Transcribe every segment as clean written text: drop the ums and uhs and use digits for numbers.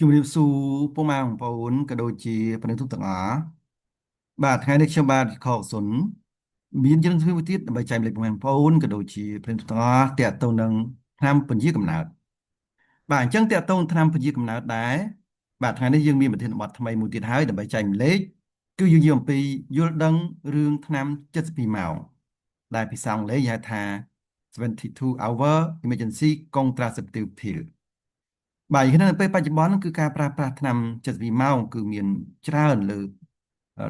ជំរាបសួរពុកម៉ែបងប្អូនក៏ដូចជាប្រិយមិត្តទាំងអស់បាទថ្ងៃនេះខ្ញុំបាទខកសុនមានយើងធ្វើមួយទៀតដើម្បីចែកម្លែកពុកម៉ែបងប្អូនក៏ដូចជាប្រិយមិត្តទាំងអស់ទាក់ទងនឹងឆ្នាំពន្យាកំណើតបាទអញ្ចឹងទាក់ទងឆ្នាំពន្យាកំណើតដែរបាទថ្ងៃនេះយើងមានប្រធានបទថ្មីមួយទៀតហើយដើម្បីចែកម្លែកគឺយើងនិយាយអំពីយល់ដឹងរឿងឆ្នាំ72ម៉ោងដែលភាសាអង់គ្លេសហៅថា72 hour emergency contraceptive pill បាទយ៉ាងនេះនៅពេលបច្ចុប្បន្នគឺការប្រើប្រាស់ថ្នាំ72ម៉ោងគឺមានច្រើនលើ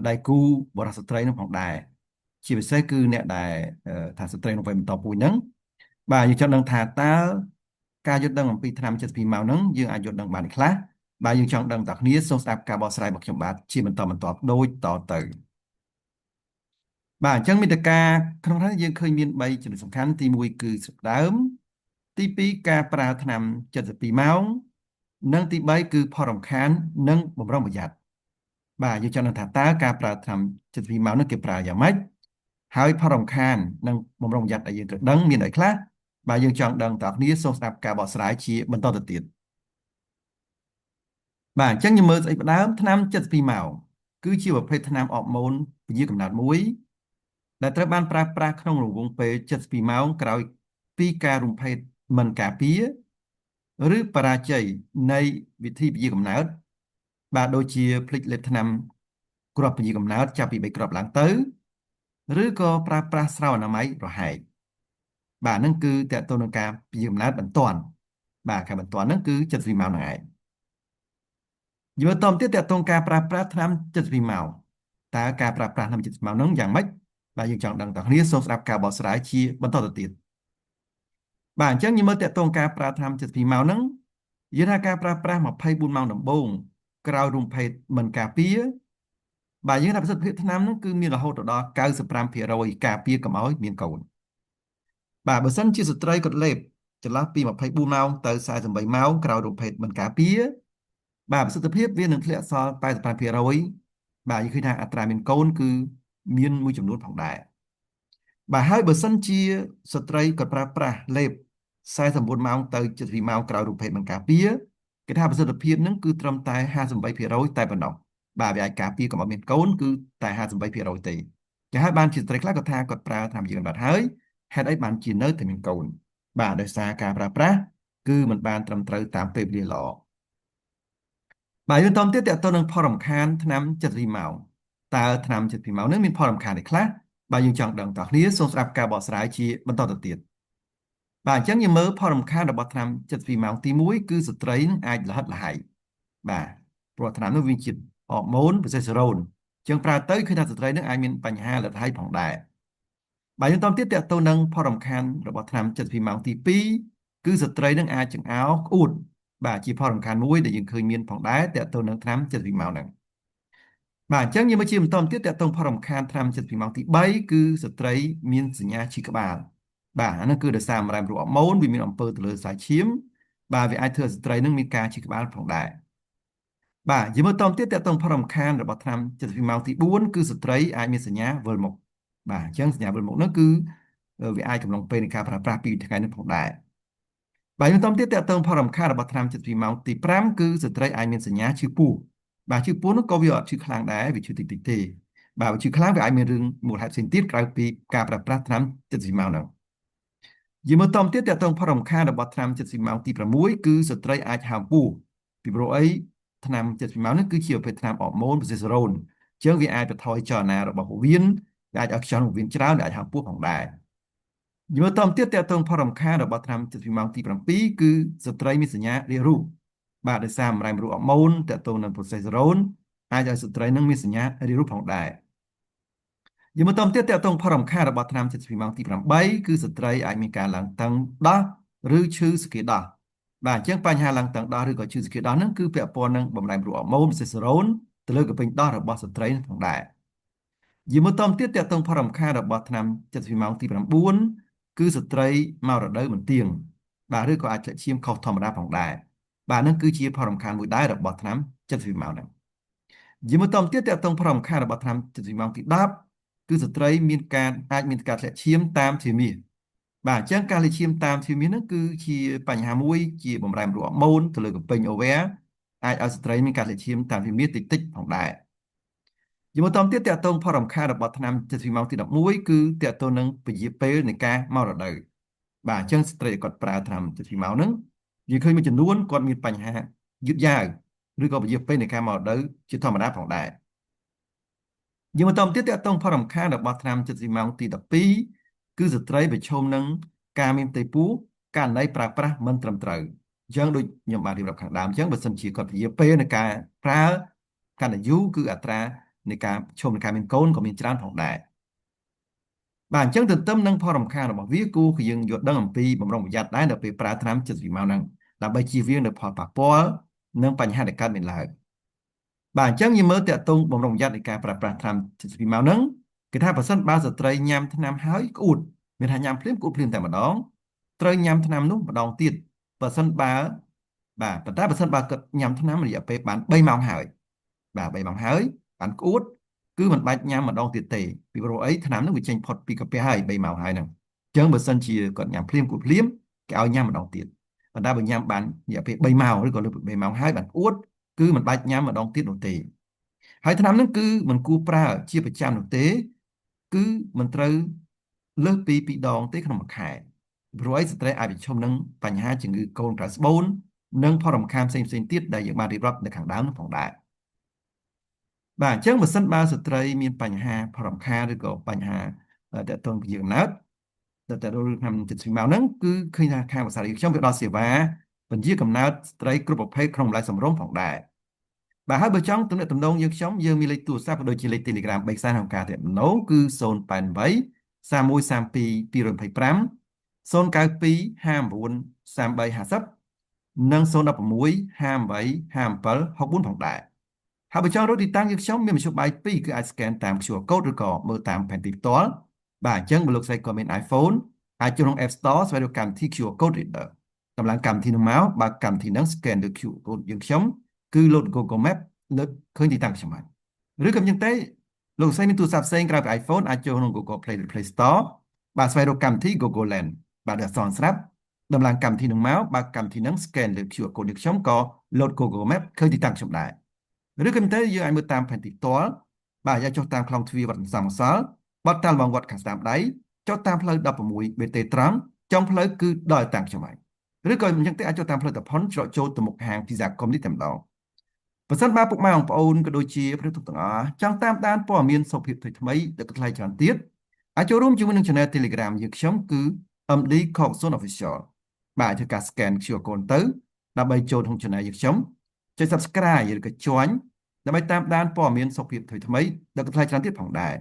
ដៃគូបរិសុទ្ធស្ត្រីនឹងផងដែរជាពិសេសគឺអ្នកដែលថាស្ត្រីក្នុងវ័យបន្តពូជហ្នឹងបាទយើងចង់ដឹងថាតើការយល់ដឹងអំពីថ្នាំ72ម៉ោងហ្នឹងយើងអាចយល់ដឹងបានខ្លះបាទយើងចង់ដឹងតើគ្នាសូមស្ដាប់ការបកស្រាយរបស់ខ្ញុំបាទជាបន្តបន្ទាប់ដូចតទៅបាទអញ្ចឹងមេត្តាក្នុងនេះយើងឃើញមាន3ចំណុចសំខាន់ទី1គឺស្រុកដើមទី2ការប្រើថ្នាំ72ម៉ោងនិងទី3គឺផលរំខាននិងបំរុងប្រយ័ត្នបាទយើងចង់ដឹងថាតើការប្រើថ្នាំ72ម៉ោងនោះគេប្រើយ៉ាងម៉េចហើយផលរំខាននិងបំរុងប្រយ័ត្នដែលយើងត្រូវដឹងមានអីខ្លះបាទយើងចង់ដឹងតើគ្នាសូមស្ដាប់ការបកស្រាយជាបន្តទៅទៀតបាទអញ្ចឹងយើងមើលស្អីផ្ដើមថ្នាំ72ម៉ោងគឺជាប្រភេទថ្នាំអរម៉ូនពន្យាកំណើតមួយដែលត្រូវបានប្រើប្រាស់ក្នុងរង្វង់ពេល72ម៉ោងក្រោយពីការរំភេតមិនការពារឬបរាជ័យនៃវិធីពន្យាកំណើតបាទដូចជាភ្លេចលេបថ្នាំគ្រាប់ពន្យាកំណើតចាប់ពី3គ្រាប់ឡើងទៅឬក៏ប្រើប្រាស់ស្រោមអនាម័យរហែកបាទហ្នឹងគឺតើតទៅនឹងការពន្យាកំណើតបន្ទាន់បាទការបន្ទាន់ហ្នឹងគឺ72ម៉ោងហ្នឹងឯងយកតទៅទៀតតើតទៅការប្រើប្រាស់ថ្នាំ72ម៉ោងតើការប្រើប្រាស់ថ្នាំ72ម៉ោងហ្នឹងយ៉ាងម៉េចបាទយើងចង់ដឹងតើគ្នាសូមស្ដាប់ការបកស្រាយជាបន្តទៅទៀតបាទអញ្ចឹងយើងមើលតើតទៅការប្រើថ្នាំ72ម៉ោងហ្នឹងយើងថាការប្រើប្រាស់24ម៉ោងដំបូងក្រោយរំភេតមិនការពារបាទយើងថាប្រសិទ្ធភាពថ្នាំហ្នឹងគឺមានរហូតដល់95%ការពារកុំឲ្យមានកូនបាទបើសិនជាស្ត្រីគាត់លេបចន្លោះពី24ម៉ោងទៅ48ម៉ោងក្រោយរំភេតមិនការពារបាទប្រសិទ្ធភាពវានឹងធ្លាក់សល់85%បាទយើងឃើញថាអត្រាមានកូនគឺមានមួយចំនួនផងដែរបាទហើយបើសិនជាស្ត្រីគាត់ប្រើប្រាស់លេប49ម៉ោងទៅ72ម៉ោងក្រោយរំភេតមិនការពារគេថាប្រសិទ្ធភាពនឹងគឺត្រឹមតែ58%តែប៉ុណ្ណោះបាទវាអាចការពារកុំឲ្យមានកូនគឺតែ58%ទេចា៎ហើយបានជាស្ត្រីខ្លះគាត់ថាគាត់ប្រើថ្នាំយឺនបាត់ហើយហេតុអីបានជានៅតែមានកូនបាទដោយសារការប្រើប្រាស់គឺมันបានត្រឹមត្រូវតាមពេលវេលាល្អបាទយើងតទៅទៀតតទៅនឹងផលរំខានថ្នាំ72ម៉ោងតើថ្នាំ72ម៉ោងនេះមានផលរំខានអីខ្លះបាទយើងចង់ដឹងតើគ្នាសូមស្ដាប់ការបកស្រាយជាបន្តទៅទៀតបាទអញ្ចឹងយើងមើលផលរំខានរបស់ថ្នាំ72ម៉ោងទី1គឺស្ត្រីនឹងអាចលហិតលហៃបាទព្រោះថ្នាំនោះវាជាហូម៉ូនប្រសេសរ៉ូនអញ្ចឹងប្រើទៅឃើញថាស្ត្រីនឹងអាចមានបញ្ហាលហិតលហៃផងដែរបាទយើងតទៅទៀតតទៅនឹងផលរំខានរបស់ថ្នាំ72ម៉ោងទី2គឺស្ត្រីនឹងអាចចង្អោរក្អួតបាទជាផលរំខានមួយដែលយើងឃើញមានផងដែរតទៅនឹងថ្នាំ72ម៉ោងហ្នឹងបាទអញ្ចឹងយើងមកជាបន្តទៀតតទៅផលរំខានថ្នាំ72ម៉ោងទី3គឺស្ត្រីមានសញ្ញាឈឺក្បាលបាទអានោះគឺដោយសារអម្រែមរោគអរម៉ូនវាមានអំពើទៅលើសាច់ឈាមបាទវាអាចធ្វើឲ្យស្ត្រីនឹងមានការឈឺក្បាលផងដែរបាទយើងមើលតទៅទៀតតទៅផលរំខានរបស់ថ្នាំ72ម៉ោងទី4គឺស្ត្រីអាចមានសញ្ញាវិលមុខបាទអញ្ចឹងសញ្ញាវិលមុខនោះគឺវាអាចកំឡុងពេលនៃការប្រើប្រាស់ពីថ្ងៃនេះផងដែរបាទយើងតទៅទៀតតទៅផលរំខានរបស់ថ្នាំ72ម៉ោងទី5គឺស្ត្រីអាចមានសញ្ញាឈឺពោះបាទឈឺពោះនោះក៏វាអត់ឈឺខ្លាំងដែរវាឈឺតិចតិចទេបាទវាឈឺខ្លាំងវាអាចមានរឿងមូលហេតុផ្សេងទៀតក្រៅពីការប្រើប្រាស់ថ្នាំ72ម៉ោងនោះយើងមើលតទៀតតទៅផលរំខានរបស់ថ្នាំ72ម៉ោងទី6គឺស្ត្រីអាចហើមពោះពីព្រោះអីថ្នាំ72ម៉ោងនេះគឺជាប្រភេទថ្នាំអរម៉ូនប្រសេសរ៉ូនអញ្ចឹងវាអាចបន្ថយចលនារបស់ពោះវៀនវាអាចឲ្យខ្យល់ពោះវៀនច្រើនវាអាចហើមពោះផងដែរយើងមើលតទៀតតទៅផលរំខានរបស់ថ្នាំ72ម៉ោងទី7គឺស្ត្រីមានសញ្ញារាគរូសបាទដោយសារអម្រែមរោគអរម៉ូនតទៅនឹងប្រសេសរ៉ូនអាចឲ្យស្ត្រីនឹងមានសញ្ញារាគរូសផងដែរយើងមកតទៀតតទៅផលរំខានរបស់ថ្នាំ72ម៉ោងទី8គឺស្ត្រីអាចមានការឡើងតឹងដោះឬឈឺស្គីដោះបាទអញ្ចឹងបញ្ហាឡើងតឹងដោះឬក៏ឈឺស្គីដោះហ្នឹងគឺពាក់ព័ន្ធនឹងបម្រែមរោគអរម៉ូនប្រសេសរ៉ូនទៅលើកពេញដោះរបស់ស្ត្រីផងដែរយើងមកតទៀតតទៅផលរំខានរបស់ថ្នាំ72ម៉ោងទី9គឺស្ត្រីមករដូវមិនទៀងបាទឬក៏អាចធ្លាក់ឈាមខុសធម្មតាផងដែរបាទហ្នឹងគឺជាផលរំខានមួយដែររបស់ថ្នាំ72ម៉ោងហ្នឹងយើងមកតទៀតតទៅផលរំខានរបស់ថ្នាំ72ម៉ោងទី10គឺស្ត្រីអាចមានការធ្លាក់ឈាមតាមធាមាបាទអញ្ចឹងការលេខឈាមតាមធាមាហ្នឹងគឺជាបញ្ហាមួយជាបម្រែមរោគអរម៉ូនទៅលើកំពេញអូវែរ អាចឲ្យស្ត្រីមានការលេចឈាមតាមវិមាតិចផងដែរយមកតទៀតតកតងផលរំខានរបស់ថ្នាំ72ម៉ោងទី11គឺតកតងនឹងពជាពេលនៃការមករដូវបាទអញ្ចឹងស្ត្រីគាត់ប្រើថ្នាំ72ម៉ោងហ្នឹងយើងឃើញមួយចំនួនគាត់មានបញ្ហាយឺតយ៉ាវឬក៏ពជាពេលនៃការមករដូវជាធម្មតាផងដែរយើងបន្តទៀតតកតងផលរំខានរបស់ថ្នាំ72ម៉ោងទី12គឺស្ត្រីប្រឈមនឹងការមានផ្ទៃពោះករណីប្រើប្រាស់មិនត្រឹមត្រូវអញ្ចឹងដូចខ្ញុំបានរៀបរាប់ខាងដើមអញ្ចឹងបើសិនជាគាត់ពជាពេលនៃការប្រើកាន់តែយូរគឺអត្រានៃការប្រឈមនឹងការមានកូនក៏មានច្រើនផងដែរបាទអញ្ចឹងទន្ទឹមនឹងផលរំខានរបស់វាគួរគឺយើងយល់ដឹងអំពីបម្រុងប្រយ័ត្នដែរនៅពេលប្រើថ្នាំ72ម៉ោងហ្នឹងដើម្បីជៀសវាងនូវផលប៉ះពាល់និងបញ្ហាដែលកើតមានឡើងបាទអញ្ចឹងយើងមើលតាក់ទងបម្រុងប្រយ័ត្ននៃការប្រើប្រាស់ថ្នាំ72ម៉ោងហ្នឹងគឺថាបើសិនបើស្ត្រីញ៉ាំថ្នាំហើយក្អួតមានថាញ៉ាំភ្លាមក្អួតភ្លាមតែម្ដងត្រូវញ៉ាំថ្នាំនោះម្ដងទៀតបើសិនបើបាទប៉ុន្តែបើសិនបើគាត់ញ៉ាំថ្នាំរយៈពេលបាន3ម៉ោងហើយបាទ3ម៉ោងហើយបានក្អួតគឺមិនបាច់ញ៉ាំម្ដងទៀតទេពីព្រោះអីថ្នាំនោះវាចេញផុតពីកាពះហើយ3ម៉ោងហើយហ្នឹងអញ្ចឹងបើសិនជាគាត់ញ៉ាំភ្លាមក្អួតភ្លាមគេឲ្យញ៉ាំម្ដងទៀតប៉ុន្តែបើញ៉ាំបានរយៈពេល3ម៉ោងឬក៏លើសពី3ម៉ោងហើយបានក្អួតគឺមិនបាច់ញ៉ាំម្ដងទៀតនោះទេហើយថ្នាំហ្នឹងគឺមិនគួរប្រើជាប្រចាំនោះទេគឺមិនត្រូវលើសពី2ដងទេក្នុងមួយខែព្រោះឯស្ត្រីអាចប្រឈមនឹងបញ្ហាជំងឺកូនក្រៅស្បូននិងផលរំខានផ្សេងៗទៀតដែលយើងបានរៀបរាប់នៅខាងដើមនោះផងដែរបាទអញ្ចឹងបើសិនបើស្ត្រីមានបញ្ហាផលរំខានឬក៏បញ្ហាតកតងពជាកំណើតតែរឆ្នាំ70ម៉ោងហ្នឹងគឺឃើញថាខាងភាសាខ្ញុំវាដល់សេវាពជាកំណើតស្ត្រីគ្រប់ប្រភេទក្នុងម្លាយសម្រុងផងដែរបាទហើយបើចង់ទំនាក់ទំនងយើងមានលេខទូរស័ព្ទក៏ដូចជាលេខ Telegram 3ខ្សែក្នុងការទំនាក់ទំនងគឺ088 3132 225 092 59 3350និង016 58 57 64ផងដែរហើយបើចង់រកទីតាំងខ្ញុំមានមធ្យោបាយ2គឺអាច scan តាម QR code ឬក៏មើលតាមផែនទីផ្ទាល់បាទអញ្ចឹងបើលោកស្រីក៏មាន iPhone អាចចូលក្នុង App Store ស្វែងរកកម្មវិធី QR code reader កម្លាំងកម្មវិធីនោះមកបើកម្មវិធីហ្នឹង scan លើ QR code ខ្ញុំគឺលោត Google Map លើកឃើញទីតាំងខ្ញុំហើយឬក៏អញ្ចឹងទេលោកស្រីមានទូរស័ព្ទផ្សេងក្រៅពី iPhone អាចចូលក្នុង Google Play ឬ Play Store បាទស្វែងរកកម្មវិធី Google Lens បាទដែលអក្សរស្រាប់ដំឡើងកម្មវិធីនឹងមកបើកម្មវិធីនឹង scan លើ QR code ខ្ញុំក៏លោត Google Map ឃើញទីតាំងខ្ញុំដែរឬក៏ទៅយើងអាចមើលតាមផែនទីផ្ទាល់បាទយកចុះតាមខ្លងទ្វារវត្តសំសល់បត់តាមបងវត្តខាងស្ដាំដៃចុះតាមផ្លូវ16បេតេត្រង់ចុងផ្លូវគឺដល់តាំងខ្ញុំហើយឬក៏អញ្ចឹងទេអាចចុះតាមផ្លូវតផុនច្រកចូលទៅមុខហាង Pizza Com នេះតែម្ដងបើសិនបើពុកម៉ែបងប្អូនក៏ដូចជាព្រះទុកទាំងអស់ចង់តាមដានព័ត៌មានសុខភាពថ្មីៗដែលថ្លៃច្រើនទៀតអាចចូលរួមជាមួយនឹង Channel Telegram យើងខ្ញុំគឺ MD Coxon Official បាទធ្វើការ scan QR code ទៅដើម្បីចូលក្នុង Channel យើងខ្ញុំចុច Subscribe ឬក៏ Join ដើម្បីតាមដានព័ត៌មានសុខភាពថ្មីៗដែលថ្លៃច្រើនទៀតផងដែរ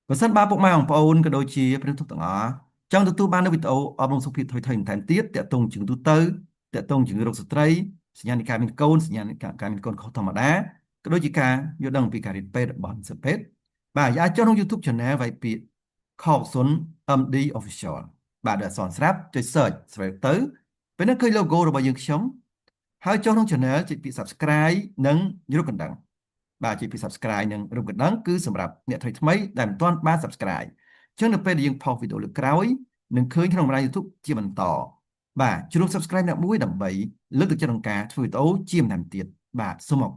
បើសិនបើពុកម៉ែបងប្អូនក៏ដូចជាព្រះទុកទាំងអស់ចង់ទទួលបាននូវវីដេអូអប់រំសុខភាពថ្មីៗបន្ថែមទៀតតាក់ទងជំងឺទូទៅតាក់ទងជំងឺរោគស្ត្រីសញ្ញានៃការមានកូនសញ្ញានៃការមានកូនខុសធម្មតាក៏ដូចជាការយល់ដឹងអំពីការរៀនពេទ្យរបស់សិស្សពេទ្យបាទអាចចូលក្នុង YouTube Channel វាយពាក្យ Coxon MD Official បាទដែលអក្សរស្រាប់ចុច Search ស្វែងទៅពេលនោះឃើញ logo របស់យើងខ្ញុំហើយចូលក្នុង Channel ចុចពាក្យ Subscribe និងរូបកណ្ដឹងបាទចុចពាក្យ Subscribe និងរូបកណ្ដឹងគឺសម្រាប់អ្នកថ្មីៗដែលមិនទាន់បាន Subscribe អញ្ចឹងនៅពេលដែលយើងផុសវីដេអូលើកក្រោយនឹងឃើញក្នុងបណ្ដាញ YouTube ជាបន្តបាទជ្រុំ Subscribe អ្នកមួយដើម្បីលើកទឹកចិត្តក្នុងការធ្វើវីដេអូជាបន្តទៀតបាទសូមអរគុណ